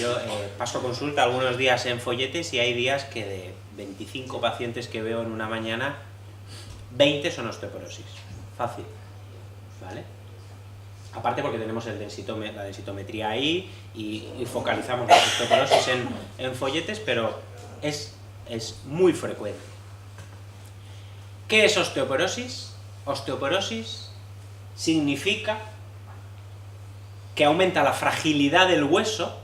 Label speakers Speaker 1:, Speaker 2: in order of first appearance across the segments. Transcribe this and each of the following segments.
Speaker 1: Yo paso consulta algunos días en folletes y hay días que de 25 pacientes que veo en una mañana, 20 son osteoporosis. Fácil, ¿vale? Aparte porque tenemos la densitometría ahí y focalizamos la osteoporosis en folletes, pero es muy frecuente. ¿Qué es osteoporosis? Osteoporosis significa que aumenta la fragilidad del hueso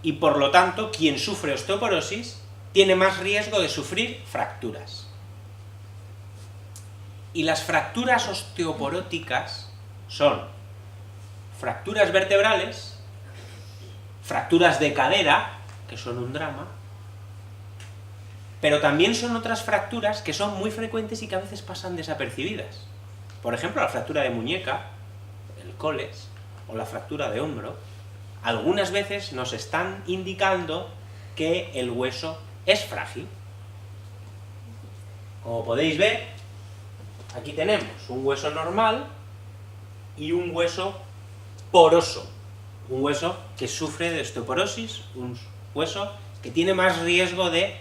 Speaker 1: y por lo tanto quien sufre osteoporosis tiene más riesgo de sufrir fracturas. Y las fracturas osteoporóticas son fracturas vertebrales, fracturas de cadera, que son un drama, pero también son otras fracturas que son muy frecuentes y que a veces pasan desapercibidas. Por ejemplo, la fractura de muñeca, el coles, o la fractura de hombro, algunas veces nos están indicando que el hueso es frágil. Como podéis ver, aquí tenemos un hueso normal y un hueso poroso, un hueso que sufre de osteoporosis, un hueso que tiene más riesgo de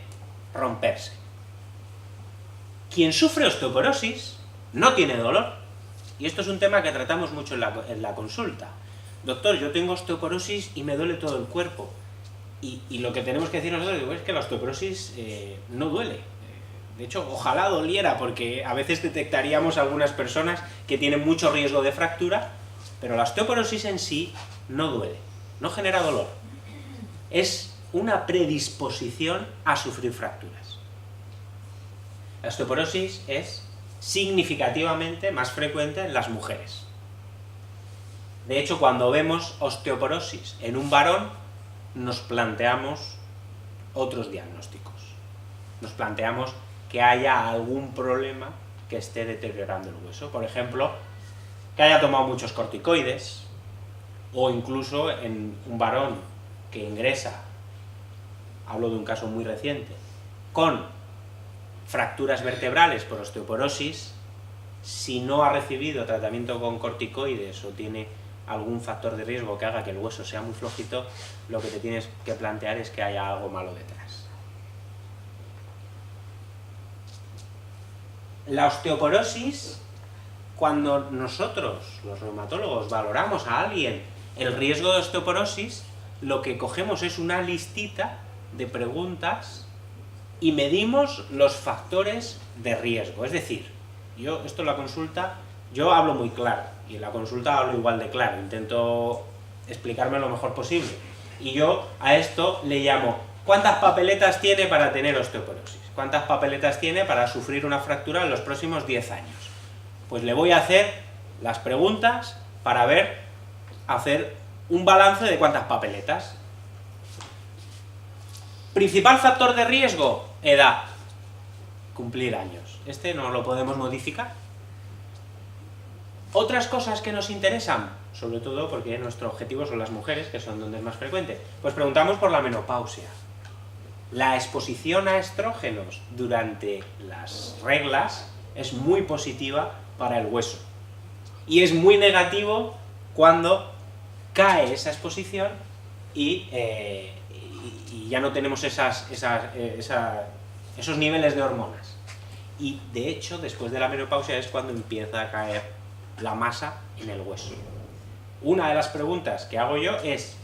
Speaker 1: romperse. Quien sufre osteoporosis no tiene dolor, y esto es un tema que tratamos mucho en la consulta. Doctor, yo tengo osteoporosis y me duele todo el cuerpo. Y lo que tenemos que decir nosotros es que la osteoporosis no duele. De hecho, ojalá doliera, porque a veces detectaríamos algunas personas que tienen mucho riesgo de fractura, pero la osteoporosis en sí no duele, no genera dolor. Es una predisposición a sufrir fracturas. La osteoporosis es significativamente más frecuente en las mujeres. De hecho, cuando vemos osteoporosis en un varón, nos planteamos otros diagnósticos. Nos planteamos que haya algún problema que esté deteriorando el hueso. Por ejemplo, que haya tomado muchos corticoides, o incluso en un varón que ingresa, hablo de un caso muy reciente, con fracturas vertebrales por osteoporosis, si no ha recibido tratamiento con corticoides o tiene algún factor de riesgo que haga que el hueso sea muy flojito, lo que te tienes que plantear es que haya algo malo detrás. La osteoporosis, cuando nosotros, los reumatólogos, valoramos a alguien el riesgo de osteoporosis, lo que cogemos es una listita de preguntas y medimos los factores de riesgo. Es decir, esto en la consulta, yo hablo muy claro, y en la consulta hablo igual de claro, intento explicarme lo mejor posible. Y yo a esto le llamo, ¿cuántas papeletas tiene para tener osteoporosis? ¿Cuántas papeletas tiene para sufrir una fractura en los próximos 10 años? Pues le voy a hacer las preguntas para hacer un balance de cuántas papeletas. Principal factor de riesgo, edad, cumplir años. Este no lo podemos modificar. Otras cosas que nos interesan, sobre todo porque nuestro objetivo son las mujeres, que son donde es más frecuente, pues preguntamos por la menopausia. La exposición a estrógenos durante las reglas es muy positiva para el hueso. Y es muy negativo cuando cae esa exposición y ya no tenemos esos niveles de hormonas. Y de hecho, después de la menopausia es cuando empieza a caer la masa en el hueso. Una de las preguntas que hago yo es: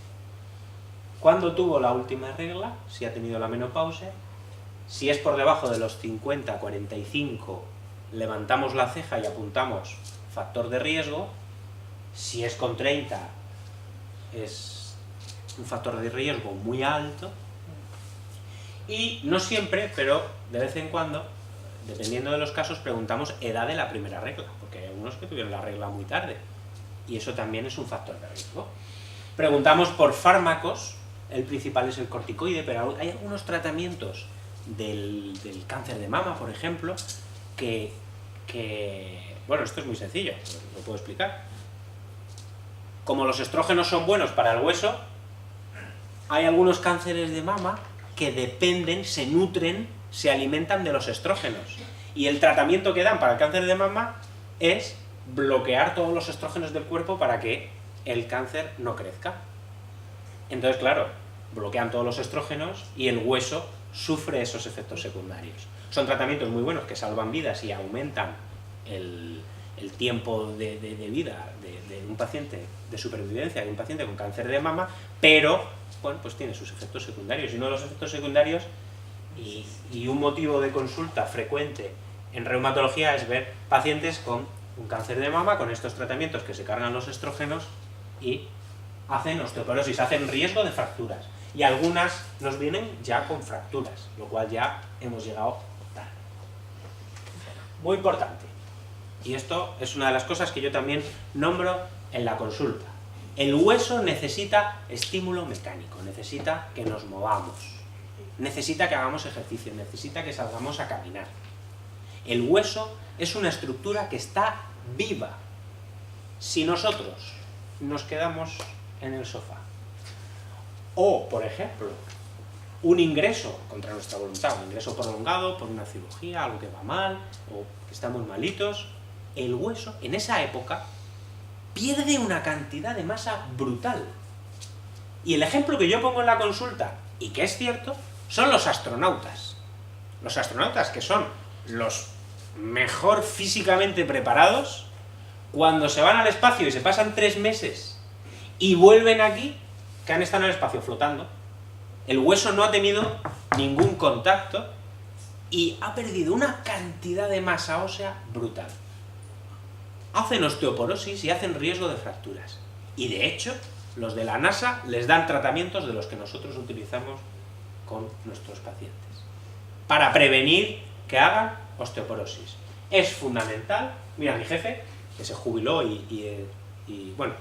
Speaker 1: ¿cuándo tuvo la última regla? Si ha tenido la menopausia. Si es por debajo de los 50, 45, levantamos la ceja y apuntamos factor de riesgo. Si es con 30, es un factor de riesgo muy alto. Y no siempre, pero de vez en cuando, dependiendo de los casos, preguntamos edad de la primera regla, porque hay algunos que tuvieron la regla muy tarde, y eso también es un factor de riesgo. Preguntamos por fármacos. El principal es el corticoide, pero hay algunos tratamientos del cáncer de mama, por ejemplo, que bueno, esto es muy sencillo, lo puedo explicar. Como los estrógenos son buenos para el hueso, hay algunos cánceres de mama que dependen, se nutren, se alimentan de los estrógenos. Y el tratamiento que dan para el cáncer de mama es bloquear todos los estrógenos del cuerpo para que el cáncer no crezca. Entonces, claro, bloquean todos los estrógenos y el hueso sufre esos efectos secundarios. Son tratamientos muy buenos que salvan vidas y aumentan el tiempo de vida de un paciente, de supervivencia de un paciente con cáncer de mama, pero, bueno, pues tiene sus efectos secundarios. Y uno de los efectos secundarios, y un motivo de consulta frecuente en reumatología, es ver pacientes con un cáncer de mama, con estos tratamientos que se cargan los estrógenos y hacen osteoporosis, hacen riesgo de fracturas. Y algunas nos vienen ya con fracturas, lo cual ya hemos llegado tarde. Muy importante. Y esto es una de las cosas que yo también nombro en la consulta. El hueso necesita estímulo mecánico, necesita que nos movamos, necesita que hagamos ejercicio, necesita que salgamos a caminar. El hueso es una estructura que está viva. Si nosotros nos quedamos en el sofá, o, por ejemplo, un ingreso contra nuestra voluntad, un ingreso prolongado por una cirugía, algo que va mal, o que estamos malitos, el hueso, en esa época, pierde una cantidad de masa brutal. Y el ejemplo que yo pongo en la consulta, y que es cierto, son los astronautas. Los astronautas, que son los mejor físicamente preparados, cuando se van al espacio y se pasan 3 meses y vuelven aquí, que han estado en el espacio flotando, el hueso no ha tenido ningún contacto y ha perdido una cantidad de masa ósea brutal. Hacen osteoporosis y hacen riesgo de fracturas. Y de hecho, los de la NASA les dan tratamientos de los que nosotros utilizamos con nuestros pacientes, para prevenir que hagan osteoporosis. Es fundamental. Mira, mi jefe, que se jubiló y bueno,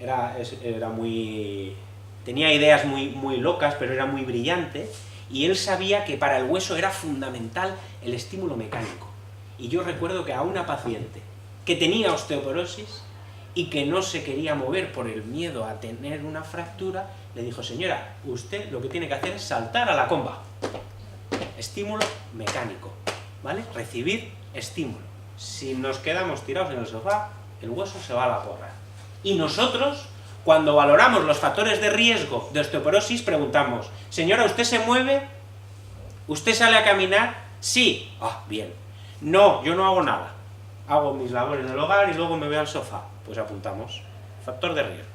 Speaker 1: era muy... tenía ideas muy locas, pero era muy brillante, y él sabía que para el hueso era fundamental el estímulo mecánico. Y yo recuerdo que a una paciente que tenía osteoporosis y que no se quería mover por el miedo a tener una fractura, le dijo: señora, usted lo que tiene que hacer es saltar a la comba. Estímulo mecánico, ¿vale? Recibir estímulo. Si nos quedamos tirados en el sofá, el hueso se va a la porra. Y nosotros, cuando valoramos los factores de riesgo de osteoporosis, preguntamos: señora, ¿usted se mueve? ¿Usted sale a caminar? Sí. Ah, bien. No, yo no hago nada. Hago mis labores del hogar y luego me voy al sofá. Pues apuntamos. Factor de riesgo.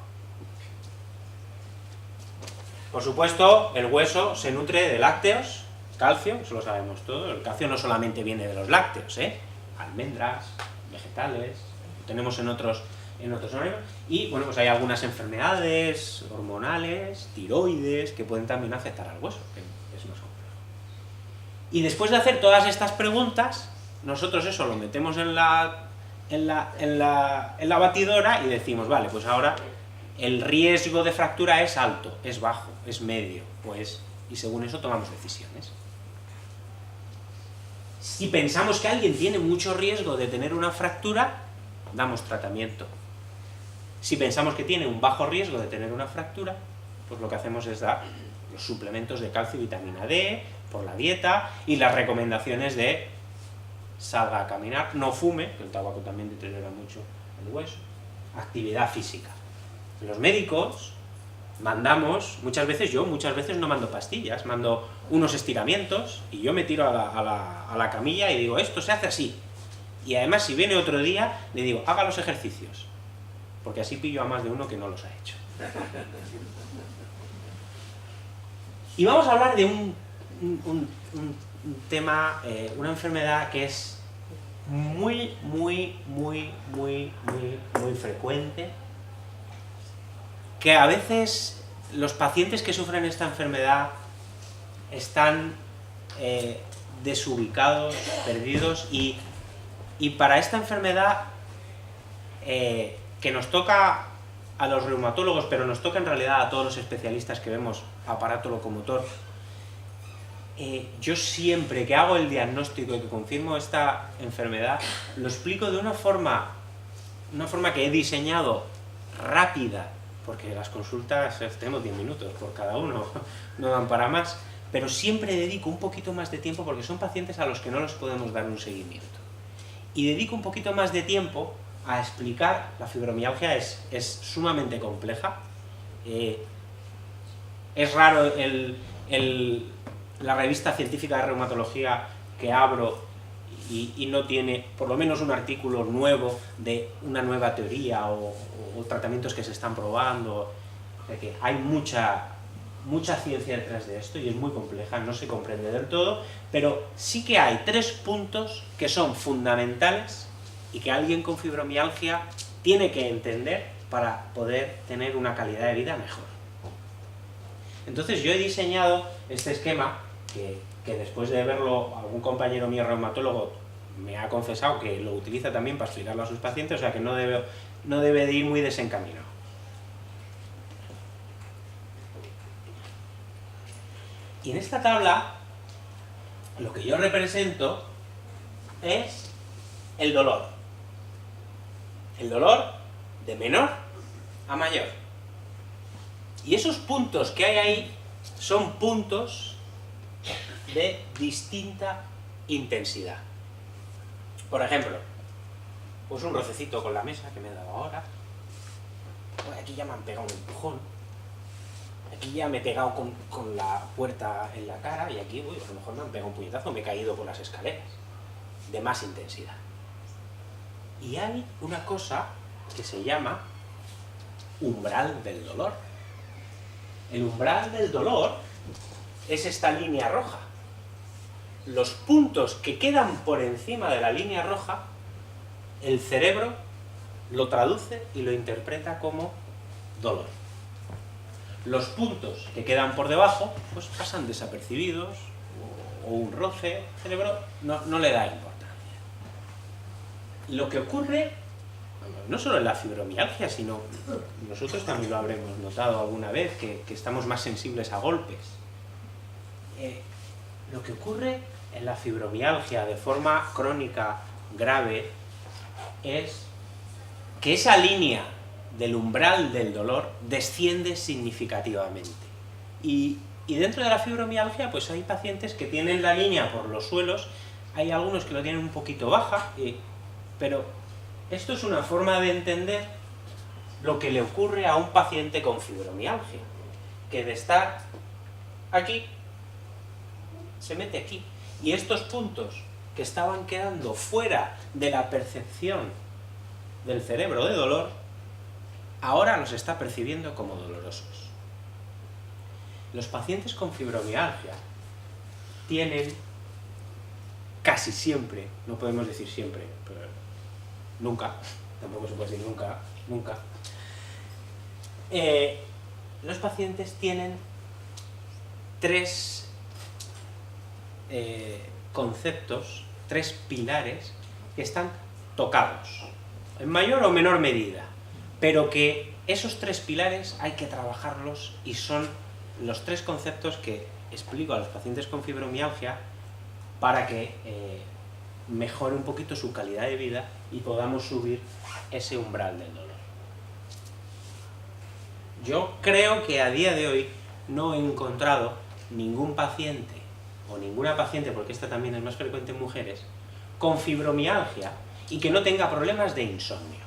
Speaker 1: Por supuesto, el hueso se nutre de lácteos, calcio, eso lo sabemos todo. El calcio no solamente viene de los lácteos, almendras, vegetales, lo tenemos en otros organismos. Y bueno, pues hay algunas enfermedades hormonales, tiroides, que pueden también afectar al hueso, que es más complejo. Y después de hacer todas estas preguntas, nosotros eso lo metemos en la batidora y decimos: vale, pues ahora el riesgo de fractura es alto, es bajo, es medio, pues, y según eso tomamos decisiones. Si pensamos que alguien tiene mucho riesgo de tener una fractura, damos tratamiento. Si pensamos que tiene un bajo riesgo de tener una fractura, pues lo que hacemos es dar los suplementos de calcio y vitamina D por la dieta y las recomendaciones de salga a caminar, no fume, que el tabaco también deteriora mucho el hueso, actividad física. Los médicos mandamos, muchas veces no mando pastillas, mando unos estiramientos y yo me tiro a la camilla y digo: esto se hace así. Y además, si viene otro día, le digo: haga los ejercicios, porque así pillo a más de uno que no los ha hecho. Y vamos a hablar de un tema, una enfermedad que es muy frecuente, que a veces los pacientes que sufren esta enfermedad están desubicados, perdidos, y para esta enfermedad que nos toca a los reumatólogos, pero nos toca en realidad a todos los especialistas que vemos aparato locomotor, yo siempre que hago el diagnóstico y que confirmo esta enfermedad, lo explico de una forma que he diseñado rápida, porque las consultas tenemos 10 minutos por cada uno, no dan para más, pero siempre dedico un poquito más de tiempo porque son pacientes a los que no les podemos dar un seguimiento. Y dedico un poquito más de tiempo a explicar. La fibromialgia es sumamente compleja. Es raro la revista científica de reumatología que abro y no tiene por lo menos un artículo nuevo de una nueva teoría o tratamientos que se están probando. O sea que hay mucha ciencia detrás de esto y es muy compleja, no se comprende del todo, pero sí que hay 3 puntos que son fundamentales y que alguien con fibromialgia tiene que entender para poder tener una calidad de vida mejor. Entonces yo he diseñado este esquema que después de verlo algún compañero mío reumatólogo me ha confesado que lo utiliza también para explicarlo a sus pacientes, o sea que no debe de ir muy desencaminado. Y en esta tabla lo que yo represento es el dolor. El dolor de menor a mayor. Y esos puntos que hay ahí son puntos de distinta intensidad. Por ejemplo, pues un rocecito con la mesa que me he dado ahora. Aquí ya me han pegado un empujón. Aquí ya me he pegado con la puerta en la cara y aquí, a lo mejor me han pegado un puñetazo, me he caído por las escaleras. De más intensidad. Y hay una cosa que se llama umbral del dolor. El umbral del dolor es esta línea roja. Los puntos que quedan por encima de la línea roja, el cerebro lo traduce y lo interpreta como dolor. Los puntos que quedan por debajo, pues pasan desapercibidos, o un roce, el cerebro no le da importancia. Lo que ocurre, no solo en la fibromialgia, sino nosotros también lo habremos notado alguna vez, que estamos más sensibles a golpes. Lo que ocurre en la fibromialgia de forma crónica grave es que esa línea del umbral del dolor desciende significativamente. Y dentro de la fibromialgia pues hay pacientes que tienen la línea por los suelos, hay algunos que lo tienen un poquito baja, pero esto es una forma de entender lo que le ocurre a un paciente con fibromialgia, que de estar aquí, se mete aquí. Y estos puntos que estaban quedando fuera de la percepción del cerebro de dolor, ahora los está percibiendo como dolorosos. Los pacientes con fibromialgia tienen casi siempre, no podemos decir siempre, pero nunca, tampoco se puede decir nunca, los pacientes tienen 3 conceptos, 3 pilares que están tocados, en mayor o menor medida, pero que esos 3 pilares hay que trabajarlos y son los 3 conceptos que explico a los pacientes con fibromialgia para que mejore un poquito su calidad de vida y podamos subir ese umbral del dolor. Yo creo que a día de hoy no he encontrado ningún paciente o ninguna paciente, porque esta también es más frecuente en mujeres, con fibromialgia y que no tenga problemas de insomnio.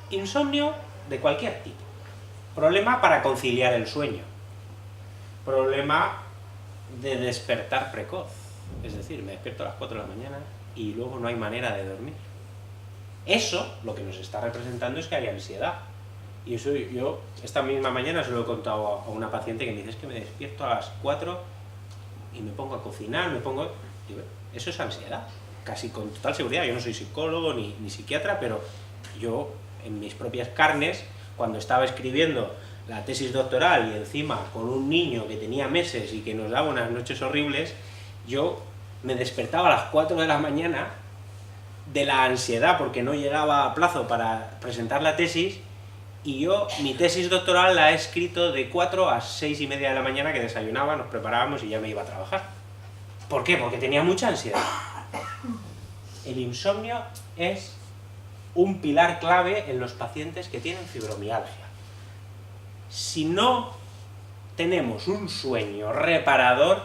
Speaker 1: Insomnio de cualquier tipo. Problema para conciliar el sueño. Problema de despertar precoz. Es decir, me despierto a las 4 de la mañana y luego no hay manera de dormir. Eso, lo que nos está representando es que hay ansiedad. Y eso yo, esta misma mañana se lo he contado a una paciente que me dice, es que me despierto a las 4 y me pongo a cocinar, digo, eso es ansiedad, casi con total seguridad. Yo no soy psicólogo ni psiquiatra, pero yo, en mis propias carnes, cuando estaba escribiendo la tesis doctoral y encima con un niño que tenía meses y que nos daba unas noches horribles, yo me despertaba a las 4 de la mañana de la ansiedad porque no llegaba a plazo para presentar la tesis, y yo mi tesis doctoral la he escrito de 4 a 6 y media de la mañana, que desayunaba, nos preparábamos y ya me iba a trabajar. ¿Por qué? Porque tenía mucha ansiedad. El insomnio es un pilar clave en los pacientes que tienen fibromialgia. Si no tenemos un sueño reparador,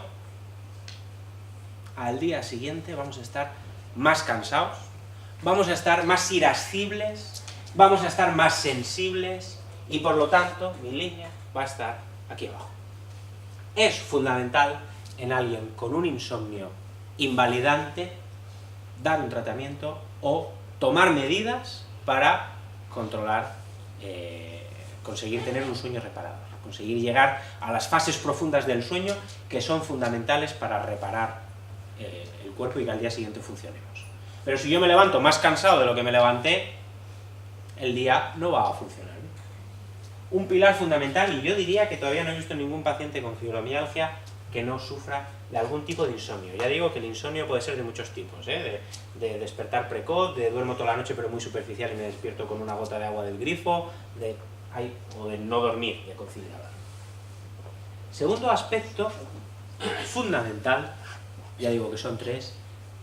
Speaker 1: al día siguiente vamos a estar más cansados, vamos a estar más irascibles, vamos a estar más sensibles y por lo tanto mi línea va a estar aquí abajo. es fundamental en alguien con un insomnio invalidante dar un tratamiento o tomar medidas para controlar, conseguir tener un sueño reparador, conseguir llegar a las fases profundas del sueño que son fundamentales para reparar el cuerpo y que al día siguiente funcionemos. Pero si yo me levanto más cansado de lo que me levanté, el día no va a funcionar. Un pilar fundamental, y yo diría que todavía no he visto ningún paciente con fibromialgia que no sufra de algún tipo de insomnio. Ya digo que el insomnio puede ser de muchos tipos, de despertar precoz, de duermo toda la noche pero muy superficial y me despierto con una gota de agua del grifo, o de no dormir, de conciliador. Segundo aspecto fundamental, ya digo que son 3,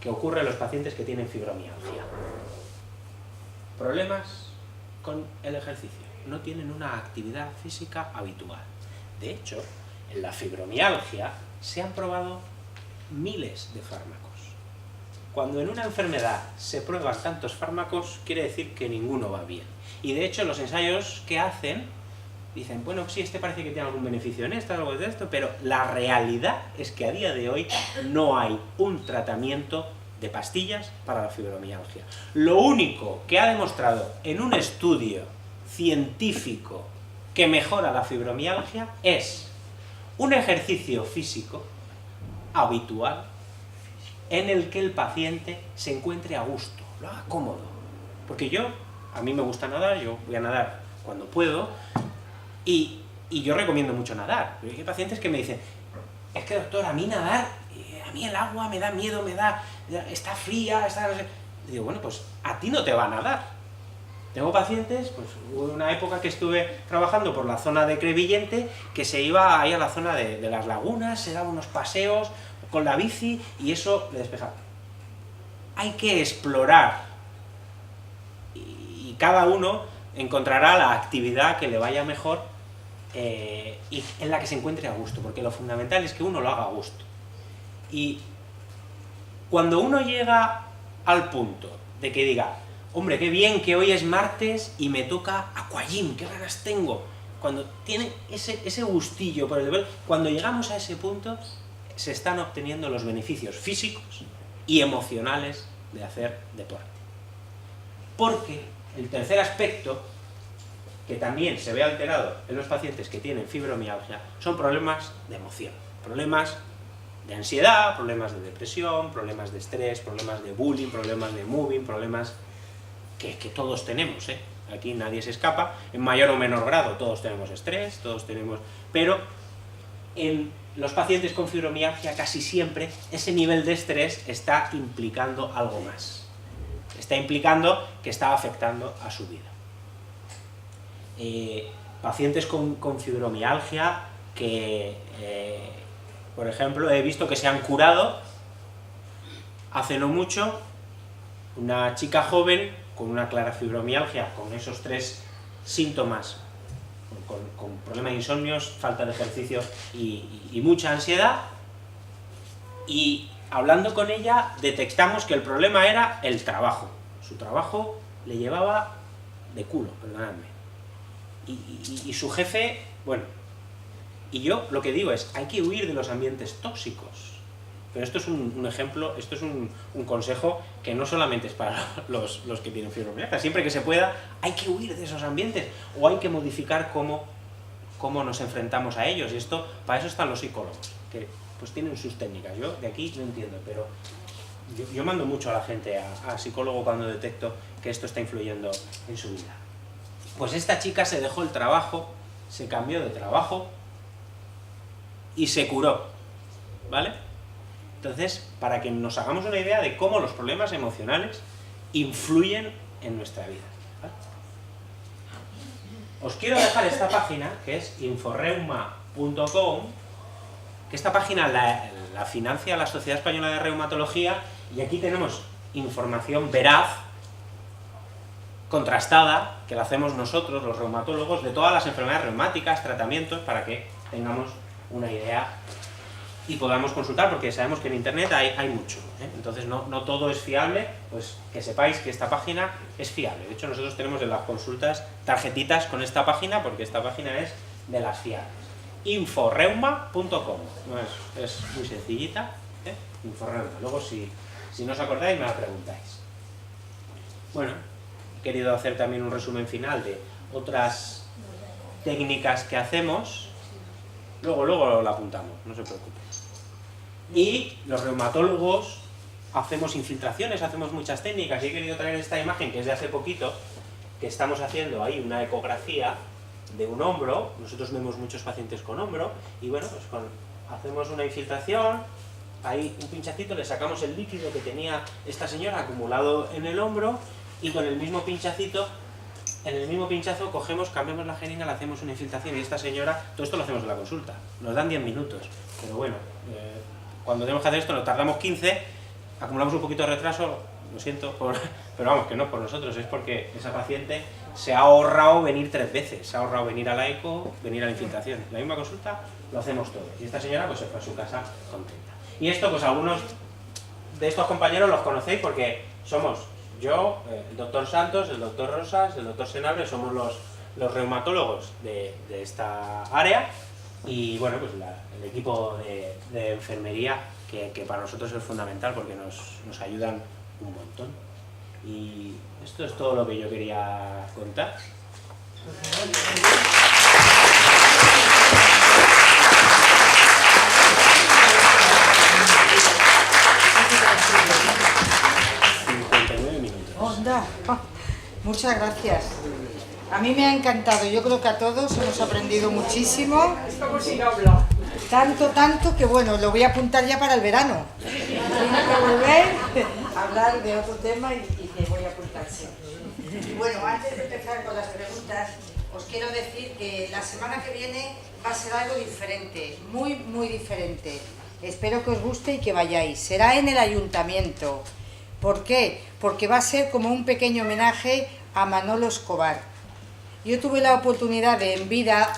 Speaker 1: que ocurre en los pacientes que tienen fibromialgia. Problemas con el ejercicio. No tienen una actividad física habitual. De hecho, en la fibromialgia se han probado miles de fármacos. Cuando en una enfermedad se prueban tantos fármacos, quiere decir que ninguno va bien. Y de hecho, los ensayos que hacen dicen, bueno, sí, este parece que tiene algún beneficio en esto, algo de esto, pero la realidad es que a día de hoy no hay un tratamiento de pastillas para la fibromialgia. Lo único que ha demostrado en un estudio científico que mejora la fibromialgia es un ejercicio físico habitual en el que el paciente se encuentre a gusto, lo haga cómodo. Porque a mí me gusta nadar, yo voy a nadar cuando puedo, y yo recomiendo mucho nadar. Pero hay pacientes que me dicen, es que doctor, a mí nadar, a mí el agua me da miedo, está fría, no sé. Y digo, bueno, pues a ti no te va a nadar. Tengo pacientes, pues hubo una época que estuve trabajando por la zona de Crevillente, que se iba ahí a la zona de las lagunas, se daba unos paseos con la bici y eso le despejaba. Hay que explorar y cada uno encontrará la actividad que le vaya mejor y en la que se encuentre a gusto, porque lo fundamental es que uno lo haga a gusto. Y cuando uno llega al punto de que diga, hombre, qué bien que hoy es martes y me toca aquagym, qué ganas tengo. Cuando tiene ese gustillo por el deporte, cuando llegamos a ese punto, se están obteniendo los beneficios físicos y emocionales de hacer deporte. Porque el tercer aspecto, que también se ve alterado en los pacientes que tienen fibromialgia, son problemas de emoción, problemas de ansiedad, problemas de depresión, problemas de estrés, problemas de bullying, problemas de moving, problemas que todos tenemos, Aquí nadie se escapa, en mayor o menor grado todos tenemos estrés, pero en los pacientes con fibromialgia casi siempre ese nivel de estrés está implicando algo más. Está implicando que está afectando a su vida. Pacientes con fibromialgia que, por ejemplo, he visto que se han curado hace no mucho, una chica joven con una clara fibromialgia, con esos 3 síntomas, con problemas de insomnios, falta de ejercicio y mucha ansiedad, y hablando con ella detectamos que el problema era el trabajo. Su trabajo le llevaba de culo, perdonadme. Y su jefe, bueno, y yo lo que digo es, hay que huir de los ambientes tóxicos. Pero esto es un ejemplo, esto es un consejo que no solamente es para los que tienen fibromialgia. Siempre que se pueda, hay que huir de esos ambientes, o hay que modificar cómo nos enfrentamos a ellos. Y para eso están los psicólogos, que pues tienen sus técnicas. Yo de aquí no entiendo, pero yo mando mucho a la gente a psicólogo cuando detecto que esto está influyendo en su vida. Pues esta chica se dejó el trabajo, se cambió de trabajo y se curó, ¿vale? Entonces, para que nos hagamos una idea de cómo los problemas emocionales influyen en nuestra vida, ¿vale? Os quiero dejar esta página, que es inforeuma.com, que esta página la financia la Sociedad Española de Reumatología, y aquí tenemos información veraz, contrastada, que la hacemos nosotros, los reumatólogos, de todas las enfermedades reumáticas, tratamientos, para que tengamos una idea y podamos consultar, porque sabemos que en internet hay mucho, entonces no todo es fiable, pues que sepáis que esta página es fiable. De hecho, nosotros tenemos en las consultas tarjetitas con esta página, porque esta página es de las fiables. inforeuma.com. No, es muy sencillita, ¿eh? Inforeuma. Luego si no os acordáis me la preguntáis. Bueno, he querido hacer también un resumen final de otras técnicas que hacemos. Luego lo apuntamos, no se preocupen. Y los reumatólogos hacemos infiltraciones, hacemos muchas técnicas, y he querido traer esta imagen que es de hace poquito, que estamos haciendo ahí una ecografía de un hombro. Nosotros vemos muchos pacientes con hombro, y bueno, pues hacemos una infiltración, ahí un pinchacito, le sacamos el líquido que tenía esta señora acumulado en el hombro, y con el mismo pinchacito, en el mismo pinchazo cogemos, cambiamos la jeringa, le hacemos una infiltración, y esta señora, todo esto lo hacemos en la consulta, nos dan 10 minutos, pero bueno, cuando tenemos que hacer esto nos tardamos 15, acumulamos un poquito de retraso, lo siento, pero vamos, que no es por nosotros, es porque esa paciente se ha ahorrado venir 3 veces, se ha ahorrado venir a la eco, venir a la infiltración. La misma consulta lo hacemos todo, y esta señora pues se fue a su casa contenta. Y esto pues algunos de estos compañeros los conocéis porque somos yo, el doctor Santos, el doctor Rosas, el doctor Senabre, somos los reumatólogos de esta área, y bueno, pues el equipo de enfermería que para nosotros es fundamental porque nos ayudan un montón. Y esto es todo lo que yo quería contar.
Speaker 2: Onda, muchas gracias. A mí me ha encantado, yo creo que a todos hemos aprendido muchísimo. Tanto que bueno, lo voy a apuntar ya para el verano. Tengo que volver a hablar de otro tema y te voy a apuntar siempre. Y bueno, antes de empezar con las preguntas, os quiero decir que la semana que viene va a ser algo diferente, muy diferente. Espero que os guste y que vayáis. Será en el ayuntamiento. ¿Por qué? Porque va a ser como un pequeño homenaje a Manolo Escobar. Yo tuve la oportunidad de en vida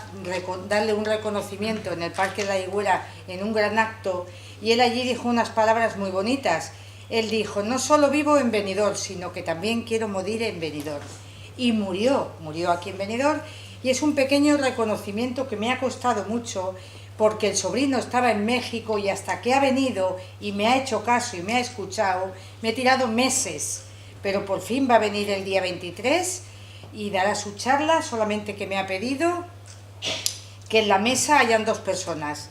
Speaker 2: darle un reconocimiento en el Parque de la Higuera en un gran acto, y él allí dijo unas palabras muy bonitas. Él dijo: no solo vivo en Benidorm, sino que también quiero morir en Benidorm. Y murió aquí en Benidorm, y es un pequeño reconocimiento que me ha costado mucho, porque el sobrino estaba en México y hasta que ha venido y me ha hecho caso y me ha escuchado, me he tirado meses, pero por fin va a venir el día 23 y dará su charla, solamente que me ha pedido que en la mesa hayan 2 personas.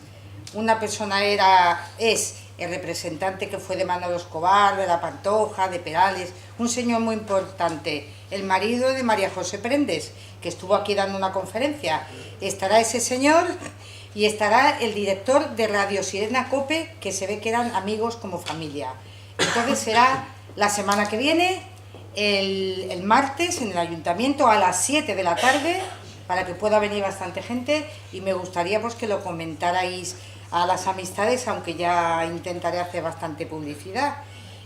Speaker 2: Una persona es el representante que fue de Manolo Escobar, de La Pantoja, de Perales, un señor muy importante, el marido de María José Prendes, que estuvo aquí dando una conferencia. Estará ese señor y estará el director de Radio Sirena Cope, que se ve que eran amigos como familia. Entonces será la semana que viene, el martes, en el ayuntamiento a las 7 de la tarde, para que pueda venir bastante gente, y me gustaría pues que lo comentarais a las amistades, aunque ya intentaré hacer bastante publicidad.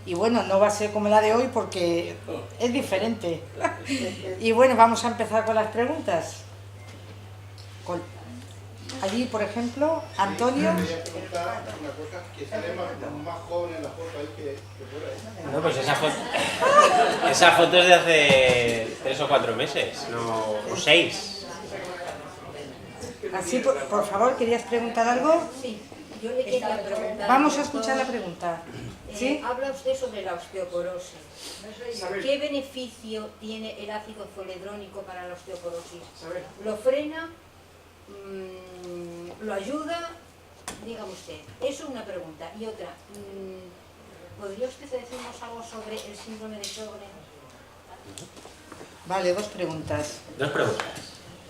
Speaker 2: Y bueno, no va a ser como la de hoy porque es diferente. Y bueno, vamos a empezar con las preguntas. Allí, por ejemplo, Antonio.
Speaker 1: No, pues esa foto es de hace 3 o 4 meses, no, o 6.
Speaker 2: Así, por favor, ¿querías preguntar algo?
Speaker 3: Sí, yo le quería preguntar.
Speaker 2: Vamos a escuchar la pregunta. ¿Sí?
Speaker 3: Habla usted sobre la osteoporosis. ¿Qué beneficio tiene el ácido zoledrónico para la osteoporosis? ¿Lo frena? ¿Lo ayuda? Dígame usted. Eso es una pregunta. Y otra, ¿podría usted decirnos algo sobre el síndrome de Sjögren?
Speaker 2: Vale, 2 preguntas.
Speaker 1: 2 preguntas.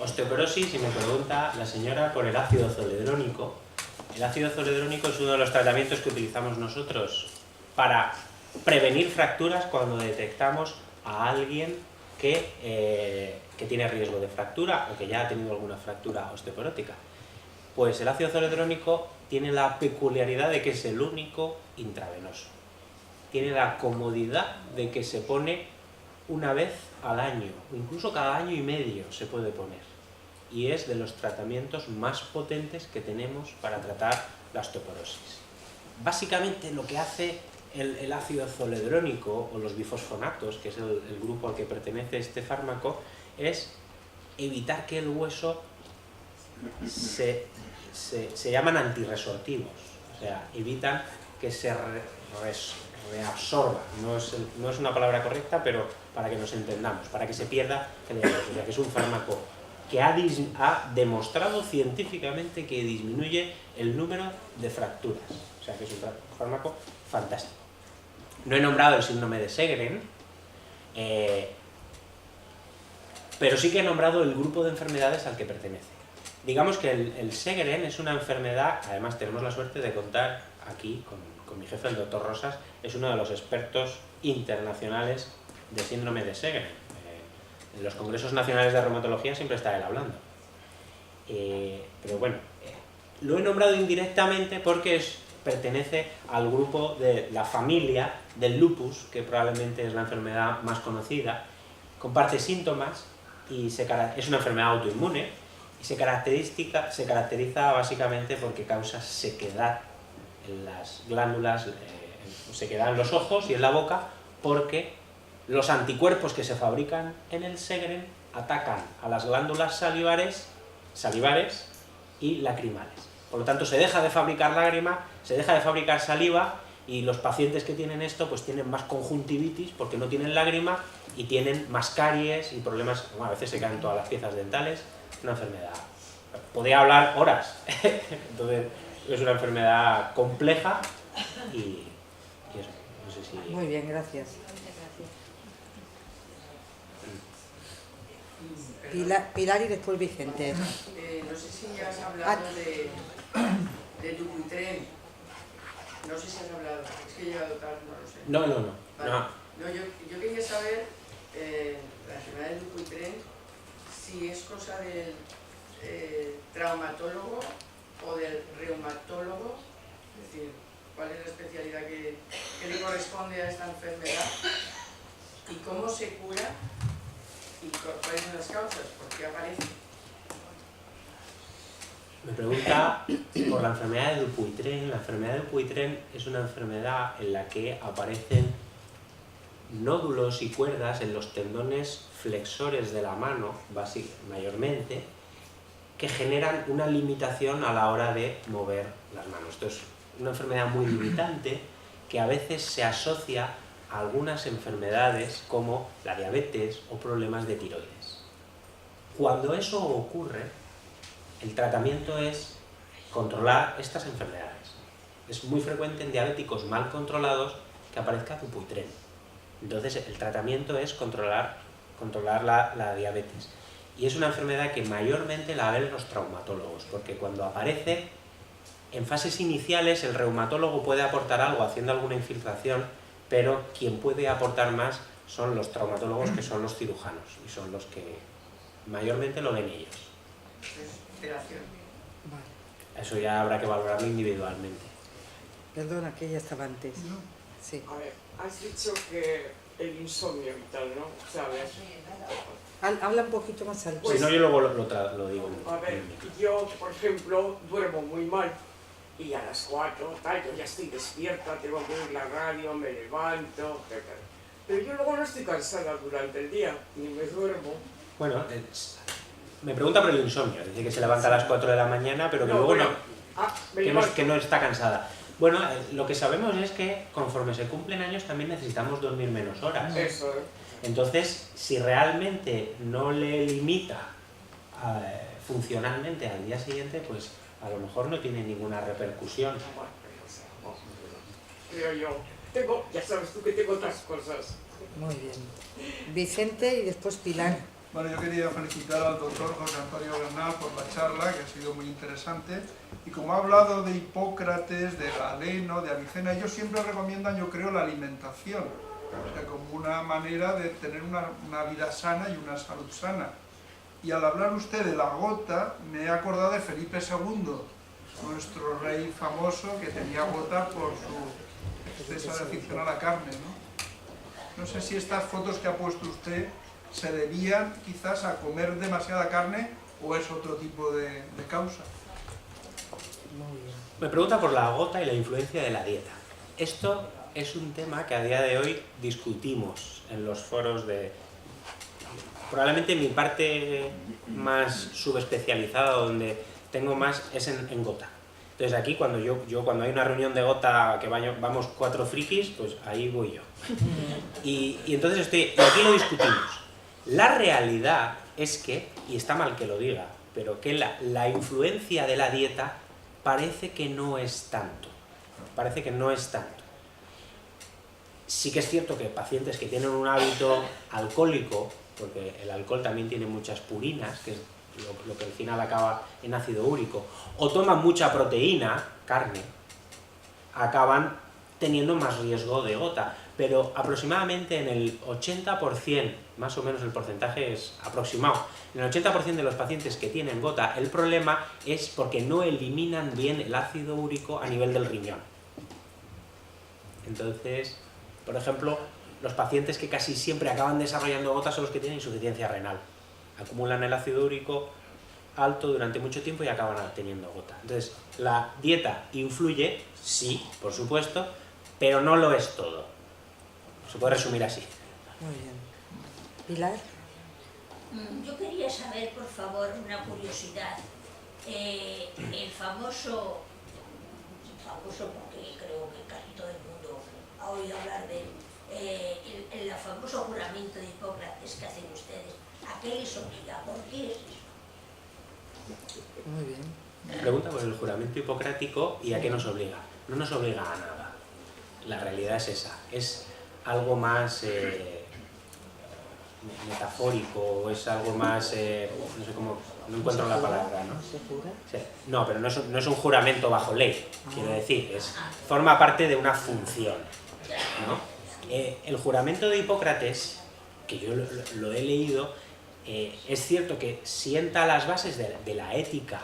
Speaker 1: Osteoporosis, y me pregunta la señora por el ácido zoledrónico. El ácido zoledrónico es uno de los tratamientos que utilizamos nosotros para prevenir fracturas cuando detectamos a alguien que tiene riesgo de fractura o que ya ha tenido alguna fractura osteoporótica. Pues el ácido zoledrónico tiene la peculiaridad de que es el único intravenoso. Tiene la comodidad de que se pone una vez al año, o incluso cada año y medio se puede poner. Y es de los tratamientos más potentes que tenemos para tratar la osteoporosis. Básicamente lo que hace el ácido zoledrónico o los bifosfonatos, que es el grupo al que pertenece este fármaco, es evitar que el hueso se se llaman antirresortivos, o sea, evitan que se reabsorba. No es una palabra correcta, pero para que nos entendamos, para que se pierda el efecto. O sea, que es un fármaco que ha demostrado científicamente que disminuye el número de fracturas. O sea, que es un fármaco fantástico. No he nombrado el síndrome de Sjögren, pero sí que he nombrado el grupo de enfermedades al que pertenece. Digamos que el Sjögren es una enfermedad, además tenemos la suerte de contar aquí con mi jefe, el doctor Rosas, es uno de los expertos internacionales de síndrome de Sjögren. En los congresos nacionales de reumatología siempre está él hablando. Pero bueno, lo he nombrado indirectamente porque pertenece al grupo de la familia del lupus, que probablemente es la enfermedad más conocida, comparte síntomas y es una enfermedad autoinmune y se caracteriza básicamente porque causa sequedad en las glándulas, sequedad en los ojos y en la boca, porque los anticuerpos que se fabrican en el Sjögren atacan a las glándulas salivares y lacrimales. Por lo tanto, se deja de fabricar lágrima, se deja de fabricar saliva, y los pacientes que tienen esto pues tienen más conjuntivitis porque no tienen lágrima y tienen más caries y problemas, bueno, a veces se caen todas las piezas dentales. Es una enfermedad, podría hablar horas. Entonces es una enfermedad compleja y eso, no sé si...
Speaker 2: Muy bien, gracias. Pilar y después Vicente.
Speaker 4: No sé si has hablado de Dupuytren. No sé si has hablado, es que he llegado tarde, no lo sé.
Speaker 1: No.
Speaker 4: Vale. No, yo quería saber, la enfermedad de Dupuytren, si es cosa del traumatólogo o del reumatólogo, es decir, cuál es la especialidad que le corresponde a esta enfermedad y cómo se cura y cuáles son las causas, por qué aparece.
Speaker 1: Me pregunta por la enfermedad de Dupuytren. La enfermedad de Dupuytren es una enfermedad en la que aparecen nódulos y cuerdas en los tendones flexores de la mano, mayormente, que generan una limitación a la hora de mover las manos. Esto es una enfermedad muy limitante que a veces se asocia a algunas enfermedades como la diabetes o problemas de tiroides. Cuando eso ocurre, el tratamiento es controlar estas enfermedades. Es muy frecuente en diabéticos mal controlados que aparezca Dupuytren. Entonces el tratamiento es controlar la diabetes. Y es una enfermedad que mayormente la ven los traumatólogos, porque cuando aparece, en fases iniciales el reumatólogo puede aportar algo haciendo alguna infiltración, pero quien puede aportar más son los traumatólogos, que son los cirujanos, y son los que mayormente lo ven ellos.
Speaker 2: Vale.
Speaker 1: Eso ya habrá que valorarlo individualmente.
Speaker 2: Perdona, que ella estaba antes. Sí.
Speaker 5: A ver, has dicho que el insomnio y tal, ¿no? ¿Sabes?
Speaker 2: Habla un poquito más alto.
Speaker 1: Si no, yo luego lo digo.
Speaker 5: A ver, yo, por ejemplo, duermo muy mal y a las 4, tal, yo ya estoy despierta, tengo que oír la radio, me levanto, etc. Pero yo luego no estoy cansada durante el día, ni me duermo.
Speaker 1: Bueno, me pregunta por el insomnio, dice que se levanta a las 4 de la mañana, pero que luego
Speaker 5: bueno,
Speaker 1: que no está cansada. Bueno, lo que sabemos es que conforme se cumplen años también necesitamos dormir menos horas.
Speaker 5: Eso,
Speaker 1: Entonces, si realmente no le limita funcionalmente al día siguiente, pues a lo mejor no tiene ninguna repercusión.
Speaker 5: creo yo. Ya sabes tú que tengo otras cosas.
Speaker 2: Muy bien. Vicente y después Pilar.
Speaker 6: Bueno, yo quería felicitar al doctor José Antonio Bernal por la charla, que ha sido muy interesante. Y como ha hablado de Hipócrates, de Galeno, de Avicena, ellos siempre recomiendan, yo creo, la alimentación. O sea, como una manera de tener una vida sana y una salud sana. Y al hablar usted de la gota, me he acordado de Felipe II, nuestro rey famoso, que tenía gota por su exceso de afición a la carne, ¿no? No sé si estas fotos que ha puesto usted se debían quizás a comer demasiada carne o es otro tipo de causa.
Speaker 2: Muy bien.
Speaker 1: Me pregunta por la gota y la influencia de la dieta. Esto es un tema que a día de hoy discutimos en los foros de... Probablemente mi parte más subespecializada, donde tengo más es en gota. Entonces aquí cuando cuando hay una reunión de gota que vamos 4 frikis, pues ahí voy yo. Y entonces y aquí lo discutimos. La realidad es que, y está mal que lo diga, pero que la influencia de la dieta parece que no es tanto. Parece que no es tanto. Sí que es cierto que pacientes que tienen un hábito alcohólico, porque el alcohol también tiene muchas purinas, que es lo que al final acaba en ácido úrico, o toman mucha proteína, carne, acaban teniendo más riesgo de gota. Pero aproximadamente en el 80%, más o menos el porcentaje es aproximado, en el 80% de los pacientes que tienen gota, el problema es porque no eliminan bien el ácido úrico a nivel del riñón. Entonces, por ejemplo, los pacientes que casi siempre acaban desarrollando gota son los que tienen insuficiencia renal. Acumulan el ácido úrico alto durante mucho tiempo y acaban teniendo gota. Entonces, la dieta influye, sí, por supuesto, pero no lo es todo. Se puede resumir así.
Speaker 2: Muy bien. ¿Pilar?
Speaker 3: Yo quería saber, por favor, una curiosidad. El famoso porque creo que casi todo el mundo ha oído hablar de él, el famoso juramento de Hipócrates que hacen ustedes. ¿A qué les obliga? ¿Por qué es eso?
Speaker 2: Muy bien.
Speaker 1: Pregunta por el juramento hipocrático y a qué nos obliga. No nos obliga a nada. La realidad es esa. Es algo más metafórico, es algo más, no sé cómo, no encuentro la palabra, ¿no?
Speaker 2: ¿Se jura?
Speaker 1: Sí. No, pero no es un juramento bajo ley, quiero decir, forma parte de una función, ¿no? El juramento de Hipócrates, que yo lo he leído, es cierto que sienta las bases de la ética,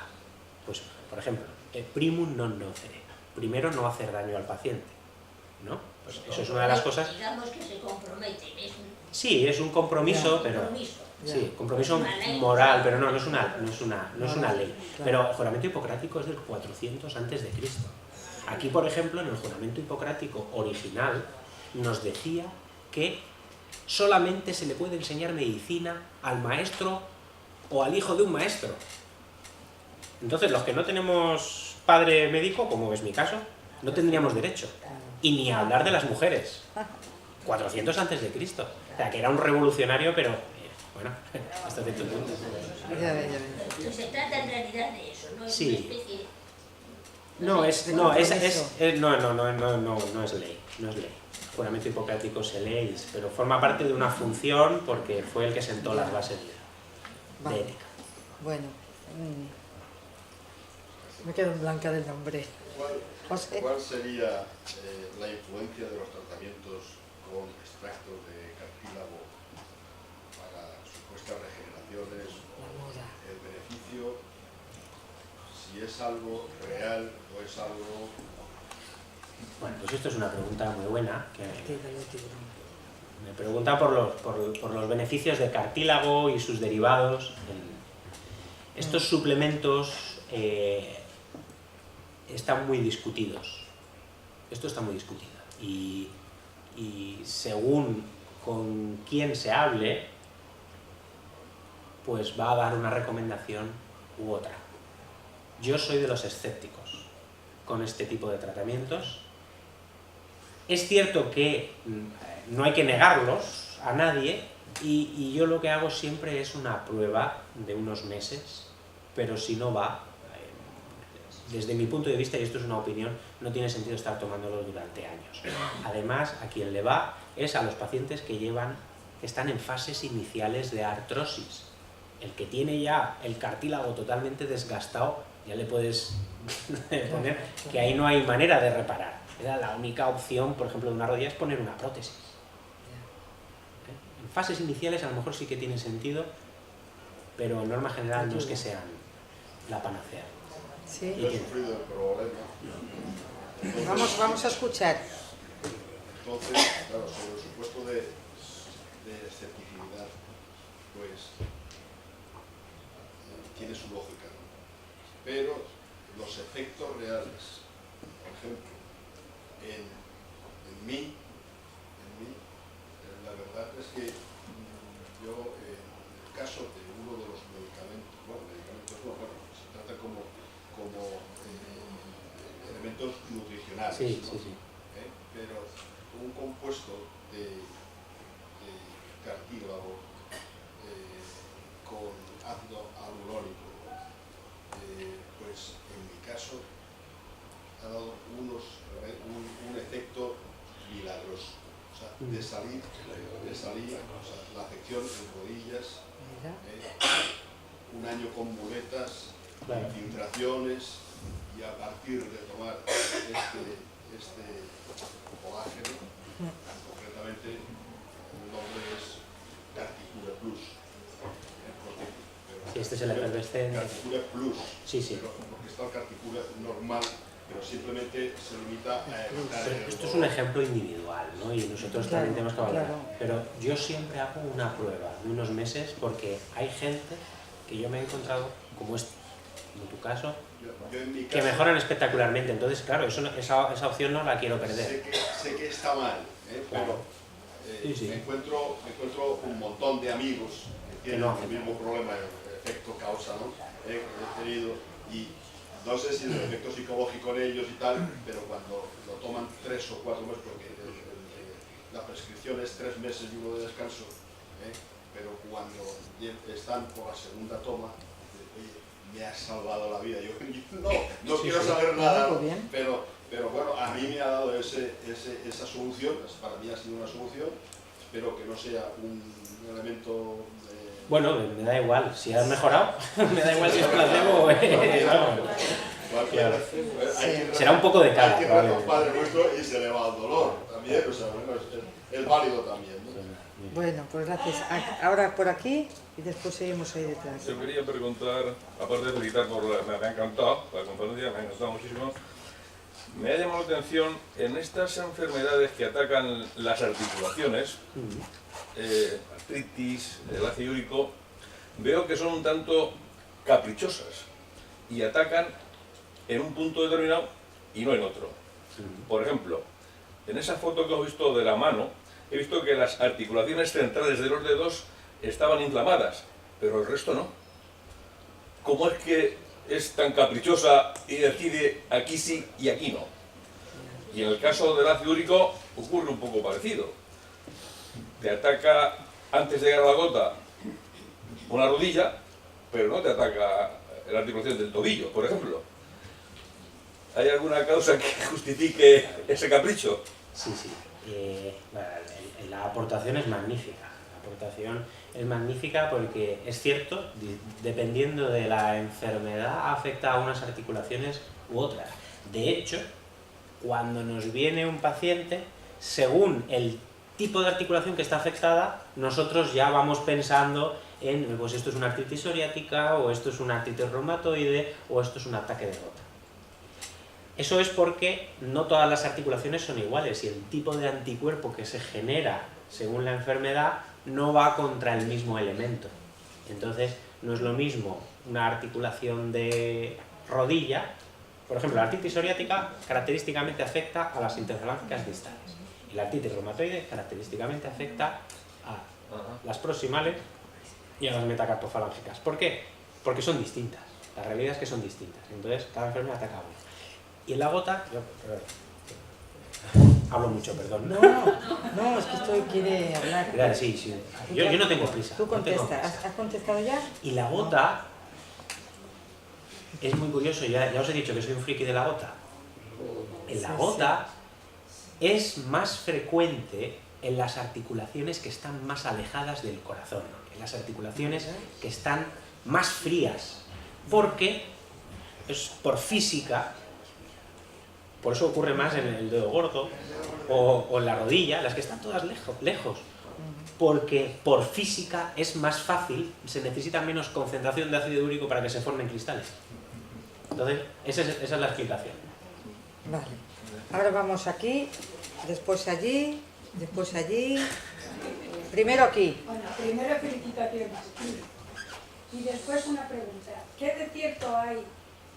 Speaker 1: pues, por ejemplo, primum non nocere, primero no hacer daño al paciente, ¿no? Pues eso es una de las cosas.
Speaker 3: Digamos que se comprometen,
Speaker 1: Sí, es un compromiso, pero sí, compromiso moral, pero no es una ley. Pero el juramento hipocrático es del 400 a.C. Aquí, por ejemplo, en el juramento hipocrático original nos decía que solamente se le puede enseñar medicina al maestro o al hijo de un maestro. Entonces, los que no tenemos padre médico, como es mi caso, no tendríamos derecho. Y ni a hablar de las mujeres. 400 a.C. O sea, que era un revolucionario, pero bueno, hasta cierto punto.
Speaker 3: Pues se trata en realidad de eso, ¿no? Es
Speaker 1: Sí.
Speaker 3: una especie...
Speaker 1: No es ley, no es ley. El juramento hipocrático se lee, pero forma parte de una función porque fue el que sentó las bases de ética.
Speaker 2: Bueno, me quedo en blanca del nombre.
Speaker 7: ¿Cuál sería la influencia de los tratamientos con extractos de cartílago para supuestas regeneraciones? El beneficio, si es algo real o es algo...
Speaker 1: Bueno, pues esto es una pregunta muy buena. Que me pregunta por los beneficios de cartílago y sus derivados. Estos suplementos están muy discutidos. Esto está muy discutido. Y según con quién se hable, pues va a dar una recomendación u otra. Yo soy de los escépticos con este tipo de tratamientos. Es cierto que no hay que negarlos a nadie y yo lo que hago siempre es una prueba de unos meses, pero si no va, desde mi punto de vista, y esto es una opinión, no tiene sentido estar tomándolos durante años. Además, a quien le va es a los pacientes que están en fases iniciales de artrosis. El que tiene ya el cartílago totalmente desgastado, ya le puedes poner que ahí no hay manera de reparar. Era la única opción, por ejemplo, de una rodilla es poner una prótesis. En fases iniciales a lo mejor sí que tiene sentido, pero en norma general no es que sean la panacea.
Speaker 2: Sí.
Speaker 7: Yo he sufrido el problema. Entonces,
Speaker 2: Vamos a escuchar.
Speaker 7: Entonces, claro, sobre el supuesto de escepticidad, pues tiene su lógica, ¿no? Pero los efectos reales, por ejemplo, en mí, la verdad es que yo, en el caso de uno de los medicamentos, se trata como elementos nutricionales.
Speaker 1: Sí,
Speaker 7: ¿no?
Speaker 1: sí, sí.
Speaker 7: Pero un compuesto de cartílago con ácido hialurónico, pues en mi caso ha dado un efecto milagroso. O sea, de salir, o sea, la afección en rodillas, un año con muletas, infiltraciones, y a partir de tomar este colágeno, concretamente el nombre es Carticure Plus.
Speaker 1: Sí, este es el efervescente.
Speaker 7: Carticure Plus,
Speaker 1: Sí, sí.
Speaker 7: porque está el Carticure normal, pero simplemente se limita a evitar el
Speaker 1: Esto es
Speaker 7: dolor.
Speaker 1: un ejemplo individual, ¿no? Y nosotros
Speaker 2: Claro,
Speaker 1: también tenemos que valorar.
Speaker 2: claro.
Speaker 1: Pero yo siempre hago una prueba de unos meses porque hay gente que yo me he encontrado, como es en tu caso,
Speaker 7: Yo en mi
Speaker 1: que
Speaker 7: caso,
Speaker 1: mejoran espectacularmente. Entonces, claro, esa opción no la quiero perder.
Speaker 7: sé que está mal,
Speaker 1: Claro.
Speaker 7: pero
Speaker 1: Sí, sí.
Speaker 7: me encuentro un montón de amigos que tienen
Speaker 1: no
Speaker 7: el
Speaker 1: hacen
Speaker 7: mismo problema, el efecto causa, ¿no? Que he tenido, y no sé si el efecto psicológico en ellos y tal, pero cuando lo toman 3 o 4 meses, porque la prescripción es 3 meses y 1 de descanso, pero cuando están por la segunda toma, oye, me ha salvado la vida. Yo no quiero saber nada,
Speaker 2: Muy bien.
Speaker 7: pero bueno, a mí me ha dado esa solución, para mí ha sido una solución, espero que no sea un elemento...
Speaker 1: Bueno, me da igual, si has mejorado, me da igual si es placebo o claro. Será un poco de cada,
Speaker 7: Hay que rezar un Padre Nuestro y se le va el dolor también, o sea, bueno, es válido también, ¿no?
Speaker 2: Bueno, pues gracias. Ahora por aquí y después seguimos ahí detrás.
Speaker 8: Yo quería preguntar, aparte de felicitar me ha encantado la conferencia, me ha encantado muchísimo. Me ha llamado la atención en estas enfermedades que atacan las articulaciones, artritis, el ácido úrico, veo que son un tanto caprichosas y atacan en un punto determinado y no en otro. Por ejemplo, en esa foto que he visto de la mano, he visto que las articulaciones centrales de los dedos estaban inflamadas, pero el resto no. ¿Cómo es que es tan caprichosa y decide aquí sí y aquí no? Y en el caso del ácido úrico ocurre un poco parecido. Te ataca antes de llegar a la gota una rodilla, pero no te ataca la articulación del tobillo, por ejemplo. ¿Hay alguna causa que justifique ese capricho?
Speaker 1: Sí, sí. La aportación es magnífica. La aportación es magnífica porque es cierto, dependiendo de la enfermedad, afecta a unas articulaciones u otras. De hecho, cuando nos viene un paciente, según el tipo de articulación que está afectada, nosotros ya vamos pensando en, pues esto es una artritis psoriática, o esto es una artritis reumatoide, o esto es un ataque de gota. Eso es porque no todas las articulaciones son iguales y el tipo de anticuerpo que se genera según la enfermedad no va contra el mismo elemento. Entonces, no es lo mismo una articulación de rodilla. Por ejemplo, la artritis psoriática característicamente afecta a las interfalángicas distales. Y la artritis reumatoide característicamente afecta a las proximales y a las metacarpofalángicas. ¿Por qué? Porque son distintas. La realidad es que son distintas. Entonces, cada enfermedad ataca a una. Y en la gota... Hablo mucho, perdón.
Speaker 2: No, es que esto quiere hablar.
Speaker 1: Claro, sí. Yo no tengo prisa.
Speaker 2: Tú
Speaker 1: no tengo
Speaker 2: contesta.
Speaker 1: prisa.
Speaker 2: ¿Has contestado ya?
Speaker 1: Y la gota... Es muy curioso, ya os he dicho que soy un friki de la gota. En la gota es más frecuente en las articulaciones que están más alejadas del corazón, en las articulaciones que están más frías, porque es por física, por eso ocurre más en el dedo gordo o en la rodilla, las que están todas lejos, porque por física es más fácil, se necesita menos concentración de ácido úrico para que se formen cristales. Entonces, esa es la explicación.
Speaker 2: Vale. Ahora vamos aquí, después allí, primero aquí.
Speaker 9: Bueno, primero felicitaciones. Y después una pregunta. ¿Qué de cierto hay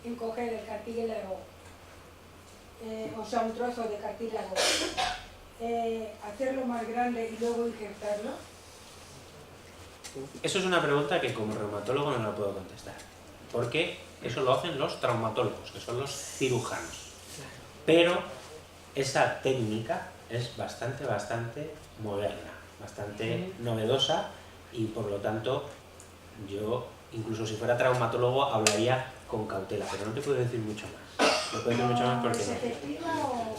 Speaker 9: en coger el cartílago, o sea, un trozo de cartílago, hacerlo más grande y luego injertarlo?
Speaker 1: Eso es una pregunta que como reumatólogo no la puedo contestar, porque eso lo hacen los traumatólogos, que son los cirujanos. pero esa técnica es bastante moderna, bastante novedosa, y por lo tanto yo, incluso si fuera traumatólogo, hablaría con cautela, pero no te puedo decir mucho más. No puedo decir mucho más porque
Speaker 9: ¿Es efectiva o...?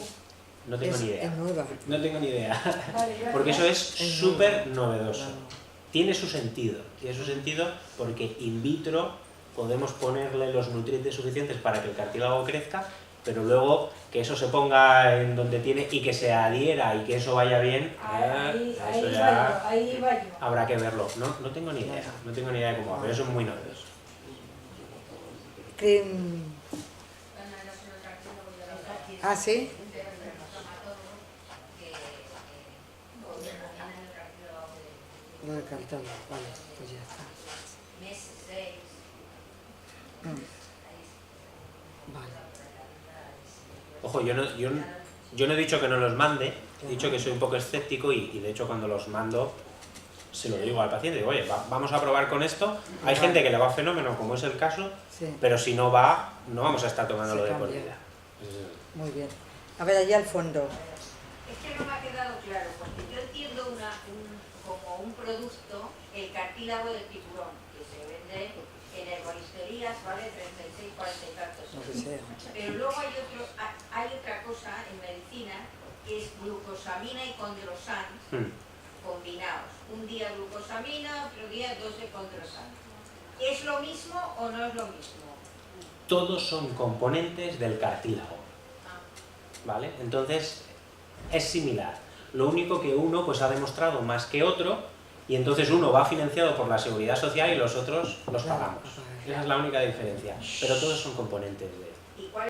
Speaker 1: no tengo ni idea.
Speaker 2: Es nueva.
Speaker 1: No tengo ni idea.
Speaker 9: Vale, gracias.
Speaker 1: Porque eso es súper
Speaker 2: nueva,
Speaker 1: novedoso.
Speaker 2: claro.
Speaker 1: Tiene su sentido porque in vitro podemos ponerle los nutrientes suficientes para que el cartílago crezca, pero luego que eso se ponga en donde tiene y que se adhiera y que eso vaya bien, eso ya
Speaker 9: Ahí va yo.
Speaker 1: habrá que verlo. No tengo ni idea, no tengo ni idea de cómo va, pero eso es muy novedoso.
Speaker 2: Ah, ¿sí? Lo del cartílago, vale, pues ya está. Vale.
Speaker 1: Ojo, yo no he dicho que no los mande, he dicho que soy un poco escéptico y de hecho cuando los mando se lo digo al paciente, digo, oye, vamos a probar con esto. Hay gente que le va fenómeno, como es el caso,
Speaker 2: Sí,
Speaker 1: pero si no va, no vamos a estar tomándolo
Speaker 2: Se
Speaker 1: de por
Speaker 2: cambia.
Speaker 1: vida.
Speaker 2: muy bien. A ver, allí al fondo.
Speaker 10: Es que no me ha quedado claro, porque yo entiendo como un producto el cartílago del tiburón, que se vende en herboristerías, ¿vale? 36, 40 y tantos.
Speaker 2: Lo que sea.
Speaker 10: Pero luego hay otra cosa en medicina, que es glucosamina y condrosan combinados. Un día glucosamina, otro día 2 de condrosan. ¿Es lo mismo o no es lo mismo?
Speaker 1: Todos son componentes del cartílago, ¿vale? Entonces es similar. Lo único que uno pues ha demostrado más que otro, y entonces uno va financiado por la seguridad social y los otros los pagamos. Esa es la única diferencia. Pero todos son componentes de...
Speaker 10: ¿Y cuál